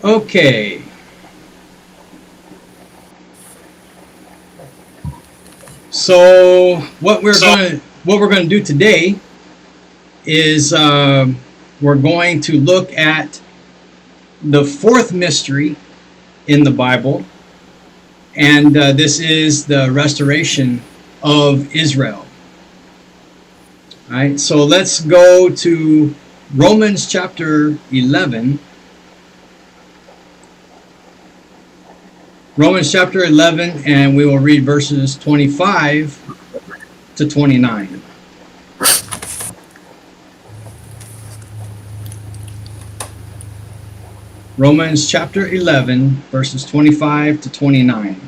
Okay. So what we're going to do today is we're going to look at the fourth mystery in the Bible, and this is the restoration of Israel. All right, so let's go to Romans chapter 11. Romans chapter 11, and we will read verses 25 to 29. Romans chapter 11, verses 25 to 29.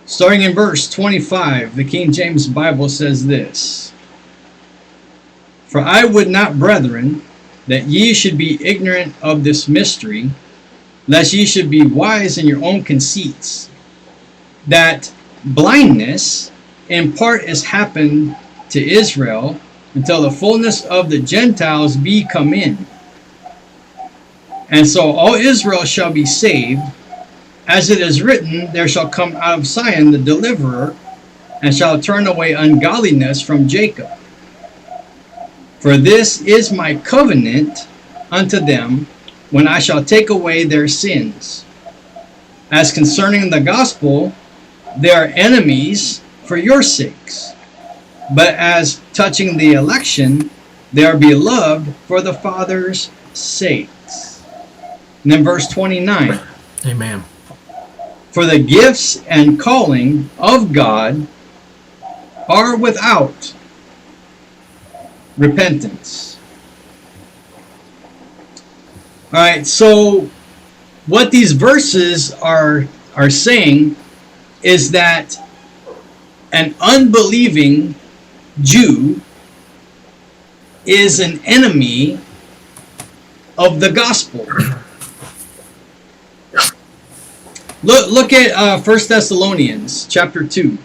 Starting in verse 25, the King James Bible says this: For I would not, brethren, that ye should be ignorant of this mystery, lest ye should be wise in your own conceits, that blindness in part is happened to Israel, until the fullness of the Gentiles be come in. And so all Israel shall be saved, as it is written, there shall come out of Zion the deliverer, and shall turn away ungodliness from Jacob. For this is my covenant unto them, when I shall take away their sins. As concerning the gospel, they are enemies for your sakes. But as touching the election, they are beloved for the Father's sakes. And then verse 29. Amen. For the gifts and calling of God are without repentance. All right, so what these verses are saying is that an unbelieving Jew is an enemy of the gospel. Look at 1 Thessalonians chapter 2.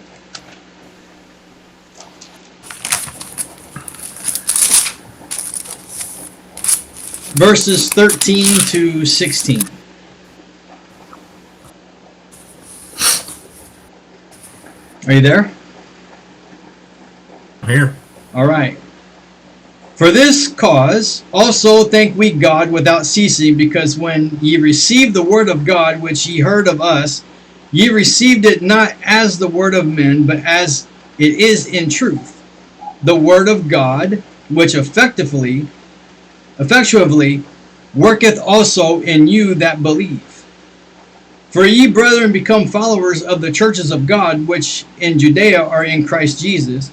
Verses 13 to 16. Are you there? I'm here. All right. For this cause also thank we God without ceasing, because when ye received the word of God which ye heard of us, ye received it not as the word of men, but as it is in truth, the word of God, which effectually worketh also in you that believe. For ye, brethren, become followers of the churches of God, which in Judea are in Christ Jesus.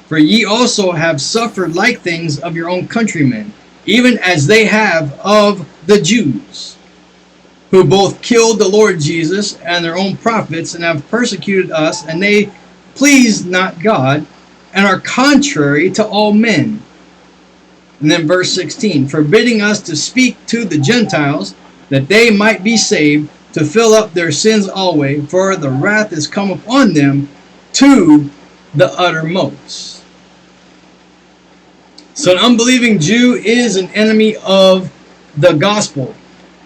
For ye also have suffered like things of your own countrymen, even as they have of the Jews, who both killed the Lord Jesus and their own prophets, and have persecuted us, and they please not God, and are contrary to all men. And then verse 16, forbidding us to speak to the Gentiles, that they might be saved, to fill up their sins always, for the wrath is come upon them to the uttermost. So an unbelieving Jew is an enemy of the gospel.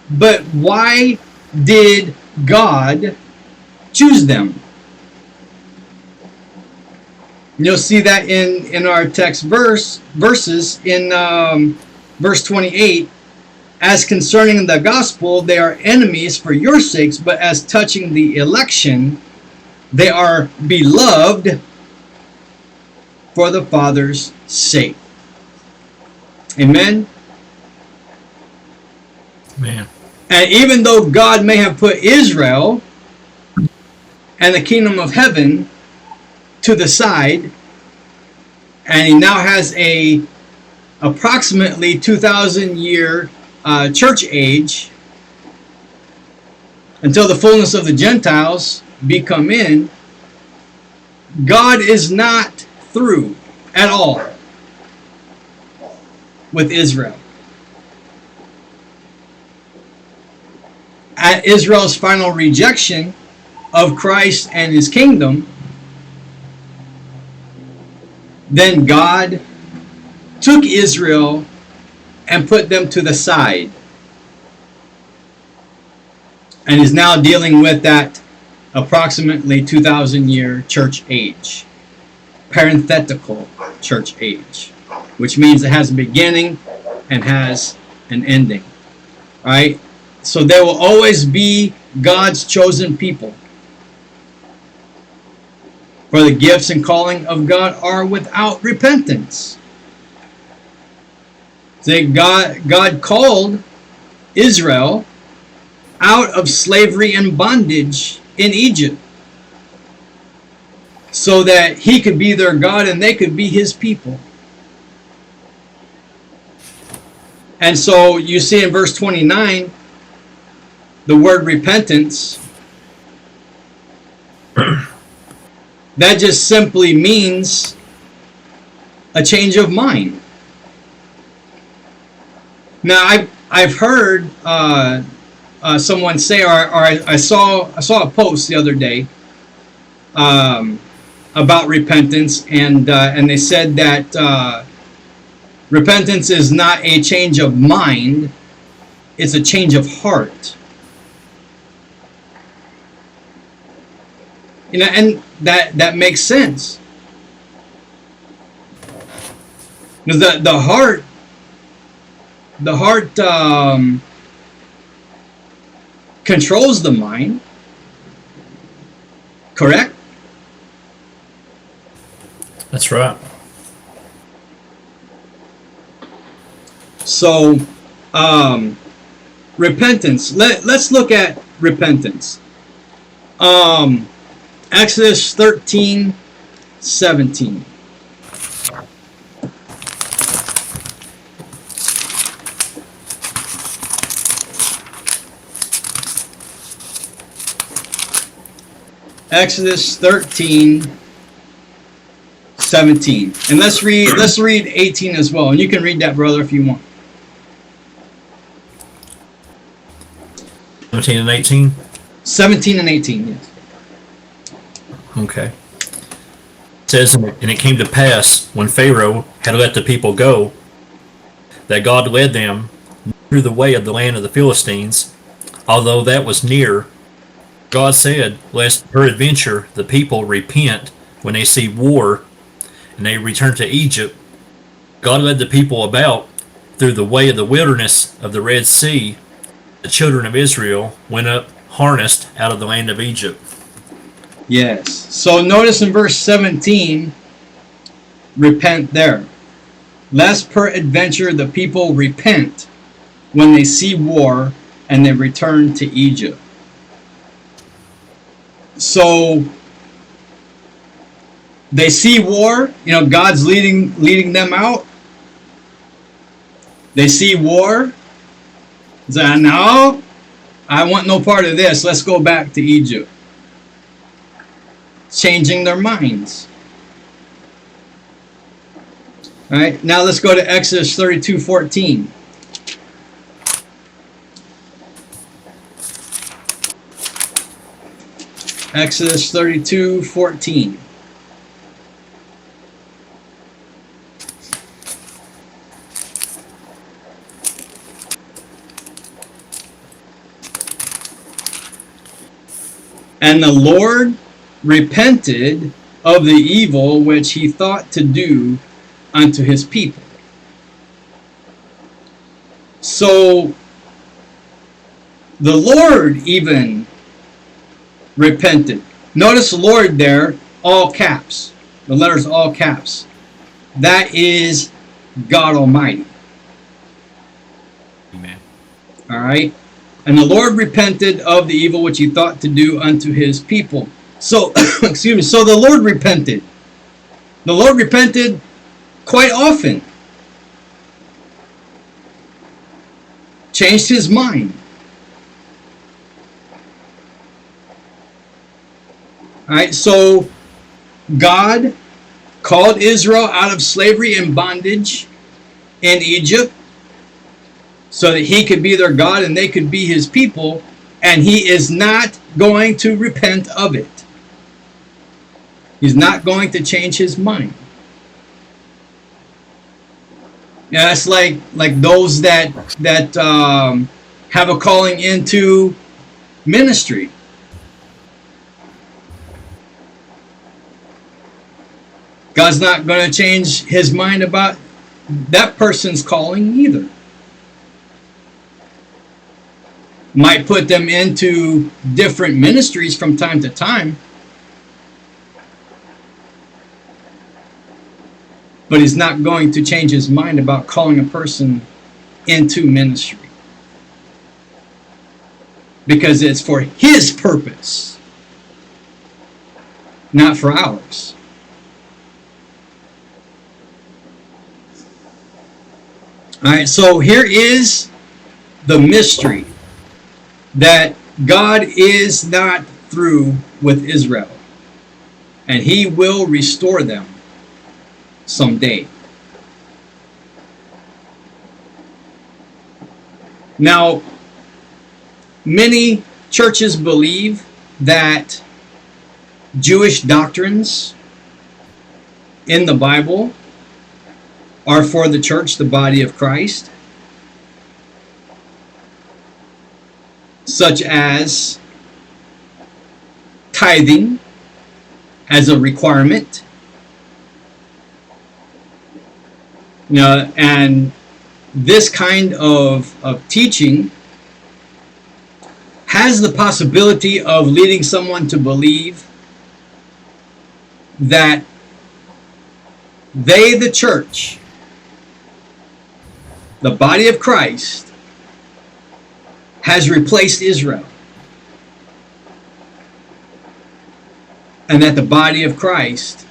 But why did God choose them? You'll see that in our text verses in verse 28. As concerning the gospel, they are enemies for your sakes, but as touching the election, they are beloved for the Father's sake. Amen? Man. And even though God may have put Israel and the kingdom of heaven to the side, and he now has a approximately 2,000 year church age until the fullness of the Gentiles be come in, God is not through at all with Israel. At Israel's final rejection of Christ and his kingdom, then God took Israel and put them to the side, and is now dealing with that approximately 2,000 year church age, parenthetical church age, which means it has a beginning and has an ending. Right? So there will always be God's chosen people. For the gifts and calling of God are without repentance. See, God called Israel out of slavery and bondage in Egypt, so that he could be their God and they could be his people. And so you see in verse 29, the word repentance, that just simply means a change of mind. Now, I've heard someone say, or I saw a post the other day about repentance, and they said that repentance is not a change of mind; it's a change of heart. You know, and that makes sense. Because the heart controls the mind, correct? That's right. So, repentance. Let's look at repentance. Exodus 13:17. Exodus 13:17. And let's read 18 as well. And you can read that, brother, if you want. 17 and 18? 17 and 18, yes. Okay. It says, and it came to pass, when Pharaoh had let the people go, that God led them through the way of the land of the Philistines, although that was near. God said, lest peradventure the people repent when they see war, and they return to Egypt. God led the people about through the way of the wilderness of the Red Sea. The children of Israel went up harnessed out of the land of Egypt. Yes. So notice in verse 17, repent there. Lest peradventure the people repent when they see war and they return to Egypt. So they see war, you know, God's leading them out. They see war. Say, no, I want no part of this. Let's go back to Egypt. Changing their minds. All right, now let's go to Exodus 32:14. Exodus 32:14. And the Lord repented of the evil which he thought to do unto his people. So the Lord even repented. Notice the Lord there, all caps. The letters all caps. That is God Almighty. Amen. All right. And the Lord repented of the evil which he thought to do unto his people. So, excuse me. So the Lord repented. The Lord repented quite often. Changed his mind. All right. So God called Israel out of slavery and bondage in Egypt, so that he could be their God and they could be his people, and he is not going to repent of it. He's not going to change his mind. Yeah, it's like those that have a calling into ministry. God's not going to change his mind about that person's calling either. Might put them into different ministries from time to time, but he's not going to change his mind about calling a person into ministry, because it's for his purpose, not for ours. All right, so here is the mystery that God is not through with Israel, and he will restore them someday. Now, many churches believe that Jewish doctrines in the Bible are for the church, the body of Christ, such as tithing as a requirement. And this kind of teaching has the possibility of leading someone to believe that they, the church, the body of Christ, has replaced Israel, and that the body of Christ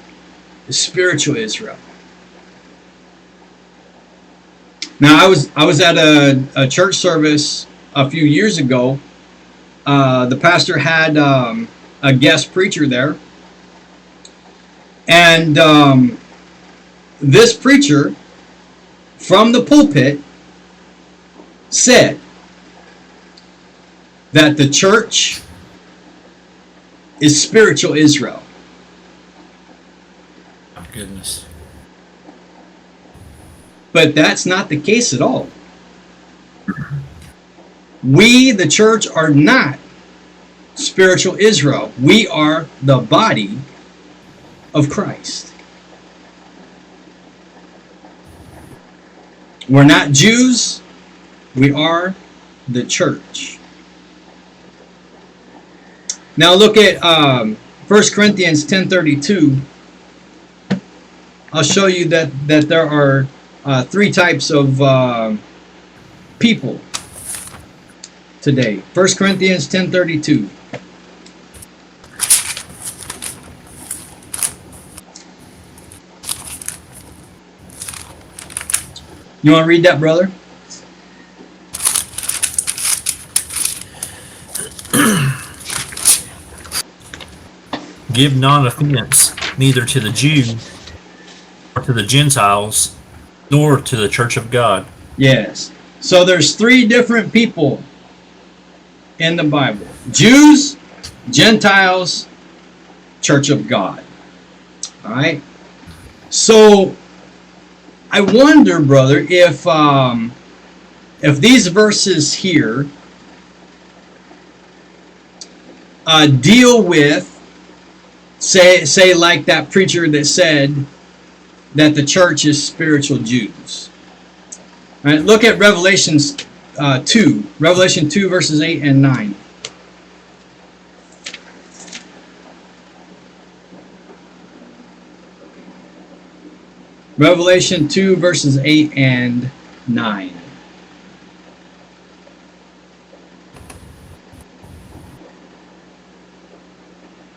is spiritual Israel. Now, I was at a church service a few years ago. The pastor had a guest preacher there, and this preacher from the pulpit said that the church is spiritual Israel. Oh, goodness. But that's not the case at all. We, the church, are not spiritual Israel. We are the body of Christ. We're not Jews. We are the church. Now look at 1 Corinthians 10:32. I'll show you that there are three types of people today. 1 Corinthians 10:32. You want to read that, brother? Give none offense, neither to the Jew, nor to the Gentiles, nor to the church of God. Yes. So there's three different people in the Bible: Jews, Gentiles, church of God. All right. So I wonder, brother, if these verses here deal with, say like that preacher that said that the church is spiritual Jews. All right, look at Revelation 2 verses 8 and 9. Revelation 2 verses 8 and 9.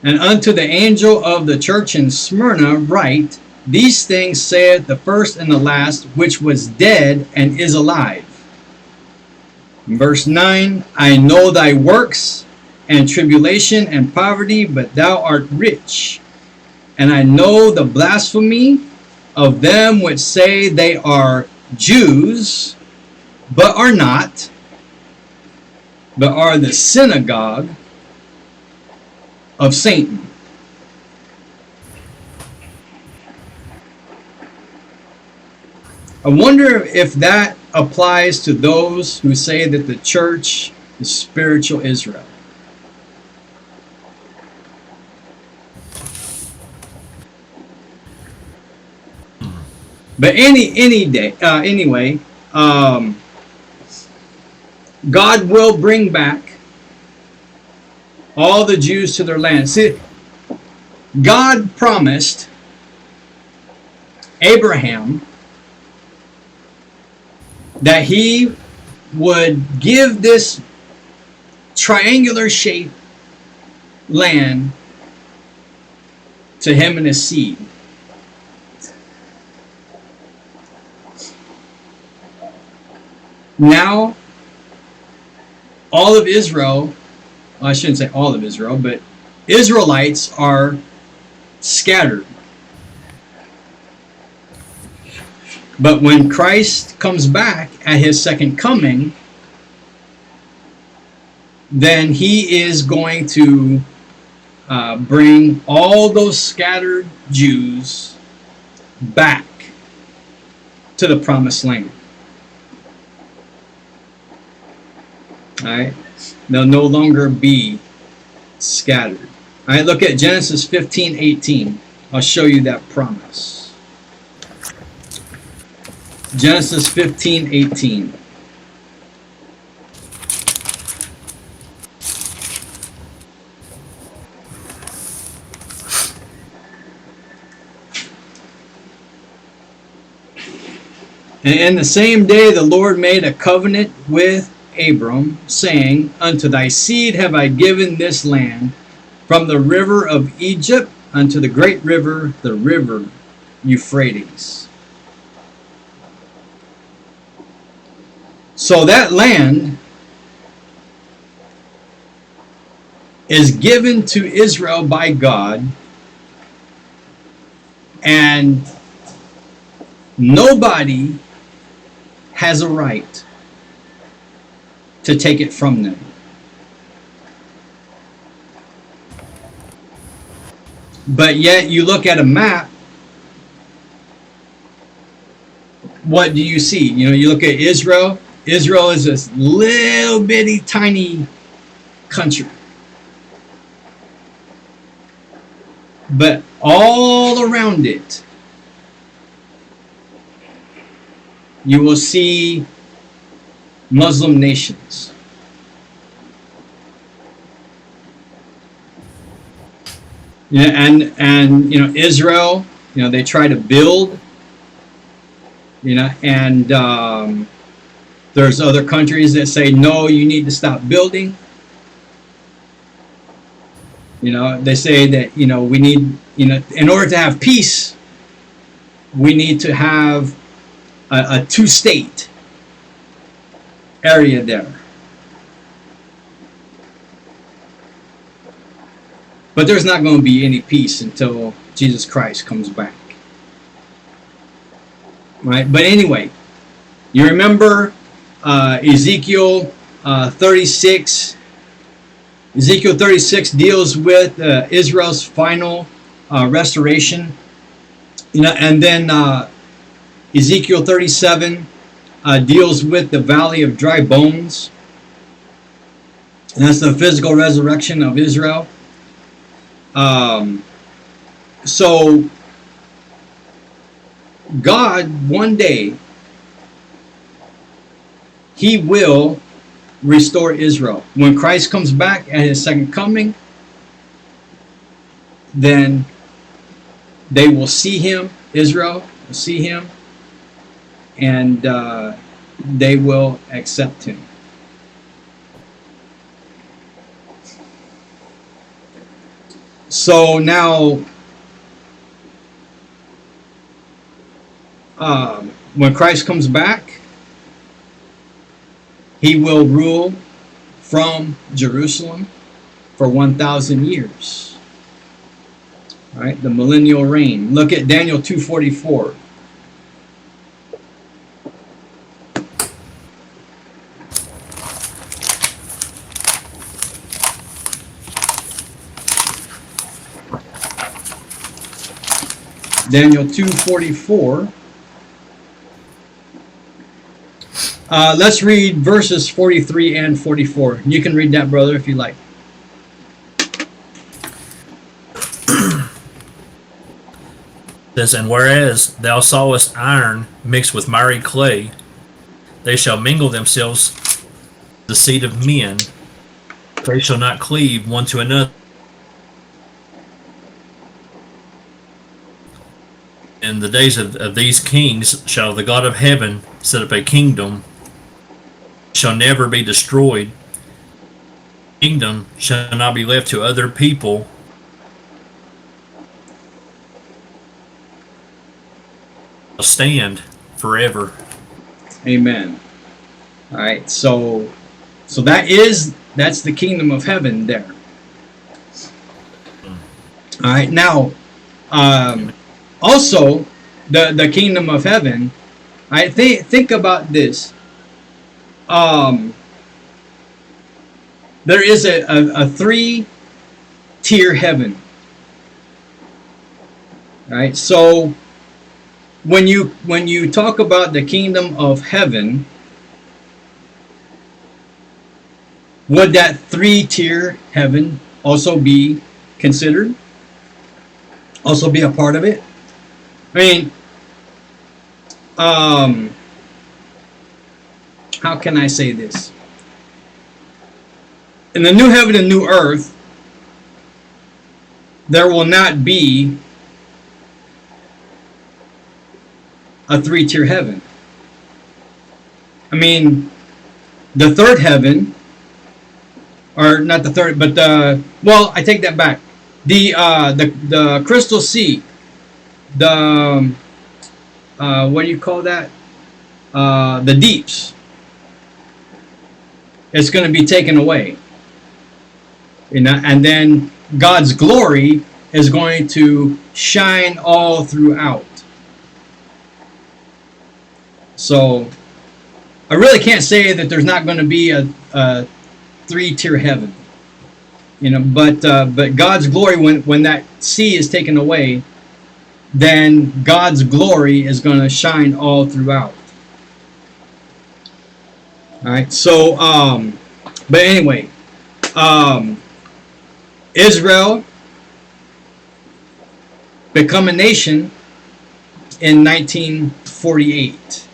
And unto the angel of the church in Smyrna write, these things saith the first and the last, which was dead and is alive. Verse 9, I know thy works, and tribulation and poverty, but thou art rich. And I know the blasphemy of them which say they are Jews, but are not, but are the synagogue of Satan. I wonder if that applies to those who say that the church is spiritual Israel. But anyway, God will bring back all the Jews to their land. See, God promised Abraham that he would give this triangular shaped land to him and his seed. Now, all of Israel, well, I shouldn't say all of Israel, but Israelites are scattered. But when Christ comes back at his second coming, then he is going to bring all those scattered Jews back to the promised land. Alright? They'll no longer be scattered. Alright, look at Genesis 15:18. I'll show you that promise. Genesis 15:18. And in the same day the Lord made a covenant with Abram, saying, Unto thy seed have I given this land, from the river of Egypt unto the great river, the river Euphrates. So that land is given to Israel by God, and nobody has a right to take it from them. But yet you look at a map, what do you see? You know, you look at Israel. Israel is this little bitty tiny country. But all around it, you will see Muslim nations. Yeah, and you know, Israel, you know, they try to build, you know, and there's other countries that say, no, you need to stop building. You know, they say that, you know, we need, you know, in order to have peace, we need to have a two-state area there. But there's not going to be any peace until Jesus Christ comes back. Right? But anyway, you remember Ezekiel 36. Ezekiel 36 deals with Israel's final restoration. You know, and then Ezekiel 37 deals with the valley of dry bones. And that's the physical resurrection of Israel. So God, one day, He will restore Israel. When Christ comes back at His second coming, then they will see Him, Israel will see Him, and they will accept Him. So now, when Christ comes back, He will rule from Jerusalem for 1,000 years. All right, the millennial reign. Look at Daniel 2:44. Daniel 2:44. Let's read verses 43 and 44. You can read that, brother, if you like. It says, and whereas thou sawest iron mixed with miry clay, they shall mingle themselves the seed of men. They shall not cleave one to another. In the days of these kings shall the God of heaven set up a kingdom, shall never be destroyed. Kingdom shall not be left to other people. Shall stand forever. Amen. All right, so that's the kingdom of heaven there. All right, now also the kingdom of heaven. I think about this. There is a 3-tier heaven. All right, so when you talk about the kingdom of heaven, would that 3-tier heaven also be considered? Also be a part of it? I mean, how can I say this? In the new heaven and new earth, there will not be a 3-tier heaven. I mean, the third heaven, or not the third, but well, I take that back. The crystal sea, the what do you call that? The deeps. It's going to be taken away, and then God's glory is going to shine all throughout. So I really can't say that there's not going to be a 3-tier heaven, but God's glory, when that sea is taken away, then God's glory is going to shine all throughout. All right, so but anyway, Israel become a nation in 1948.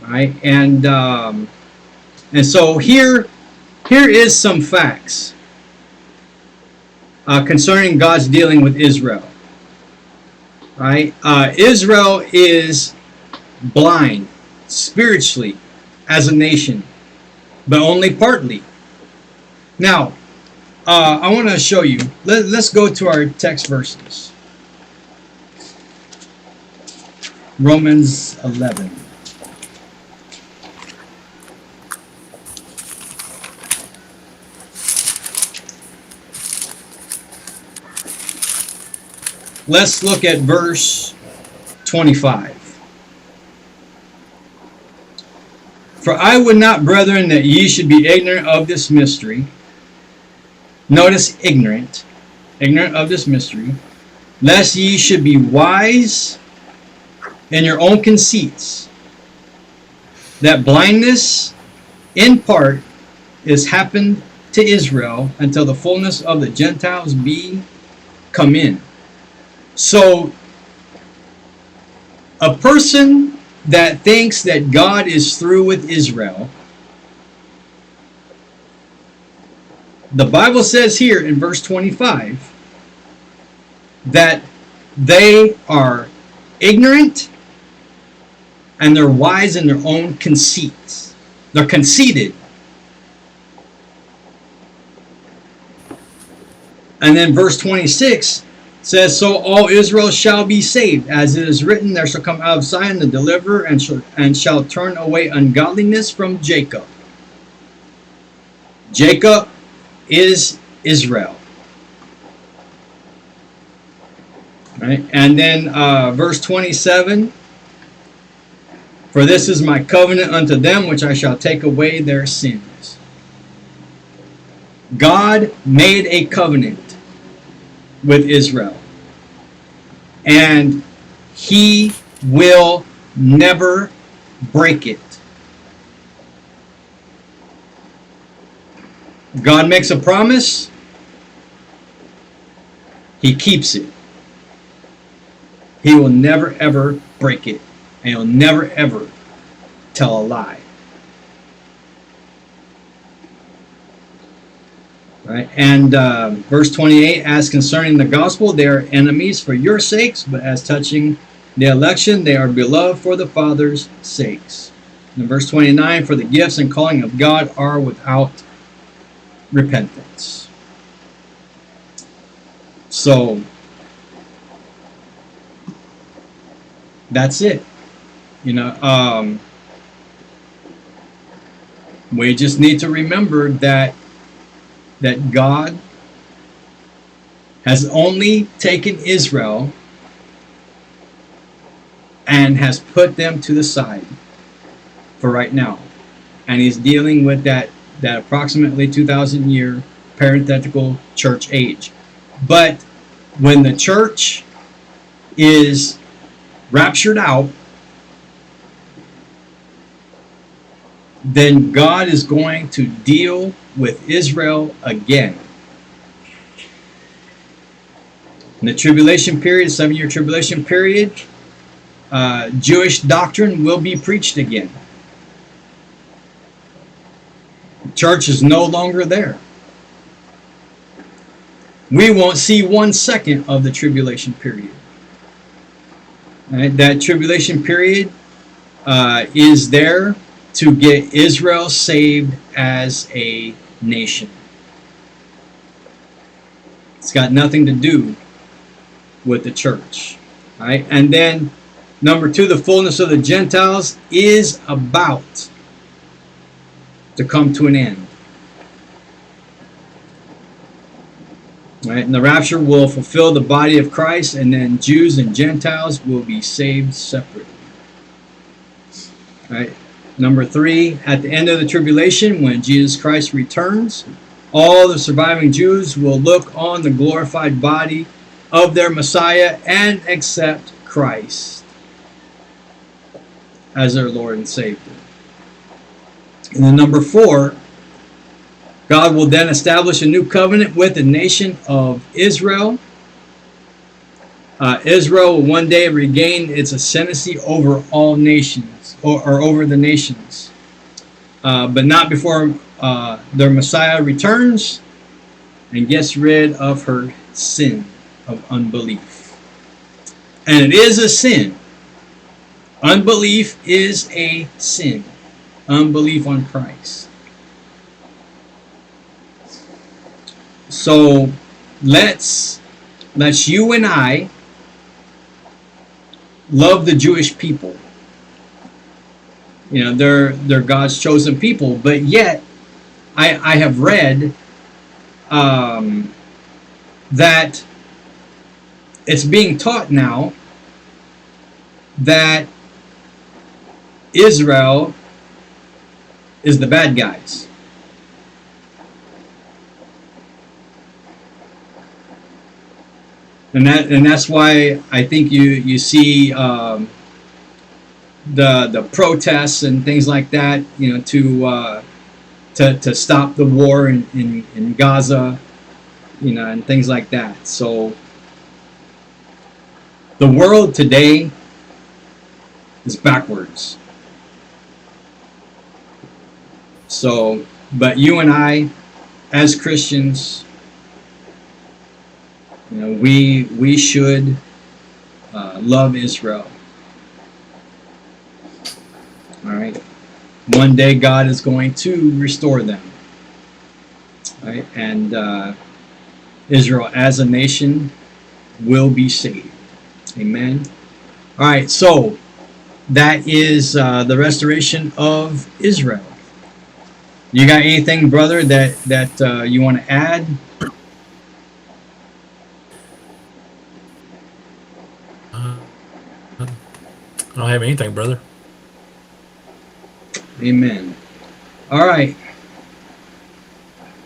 Right, and so here is some facts concerning God's dealing with Israel. Right, Israel is blind spiritually as a nation, but only partly. Now, I want to show you. Let's go to our text verses. Romans 11. Let's look at verse 25. For I would not, brethren, that ye should be ignorant of this mystery. Notice ignorant of this mystery, lest ye should be wise in your own conceits, that blindness in part is happened to Israel until the fullness of the Gentiles be come in. So a person that thinks that God is through with Israel, the Bible says here in verse 25 that they are ignorant and they're wise in their own conceits. They're conceited. And then verse 26 says, so all Israel shall be saved, as it is written, there shall come out of Zion the deliverer, and shall turn away ungodliness from Jacob. Jacob is Israel. Right? And then verse 27, for this is my covenant unto them, which I shall take away their sins. God made a covenant with Israel, and he will never break it. God makes a promise, he keeps it. He will never ever break it, and he'll never ever tell a lie. Right? And verse 28, as concerning the gospel, they are enemies for your sakes, but as touching the election, they are beloved for the Father's sakes. And verse 29, for the gifts and calling of God are without repentance. So, that's it. You know, we just need to remember that God has only taken Israel and has put them to the side for right now. And he's dealing with that approximately 2,000 year parenthetical church age. But when the church is raptured out, then God is going to deal with Israel again. In the tribulation period, 7-year tribulation period, Jewish doctrine will be preached again. The church is no longer there. We won't see 1 second of the tribulation period. Right? That tribulation period is there to get Israel saved as a nation. It's got nothing to do with the church. Right? And then number 2, the fullness of the Gentiles is about to come to an end. Right? And the rapture will fulfill the body of Christ, and then Jews and Gentiles will be saved separately. Right? Number 3, at the end of the tribulation, when Jesus Christ returns, all the surviving Jews will look on the glorified body of their Messiah and accept Christ as their Lord and Savior. And then number 4, God will then establish a new covenant with the nation of Israel. Israel will one day regain its ascendancy over all nations, or over the nations. But not before their Messiah returns and gets rid of her sin of unbelief. And it is a sin. Unbelief is a sin. Unbelief on Christ. So let's you and I love the Jewish people. You know, they're God's chosen people, but yet I have read that it's being taught now that Israel is the bad guys. And that's why I think you see the protests and things like that, you know, to stop the war in Gaza, you know, and things like that. So the world today is backwards. So, but you and I, as Christians, you know, we should love Israel. All right. One day God is going to restore them. All right, and Israel as a nation will be saved. Amen. All right. So that is the restoration of Israel. You got anything, brother, that you want to add? I don't have anything, brother. Amen. All right.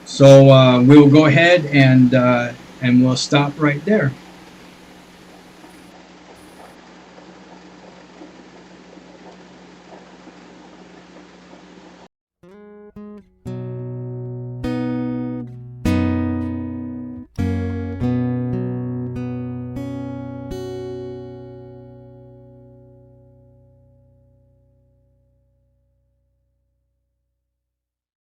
So we'll go ahead and we'll stop right there.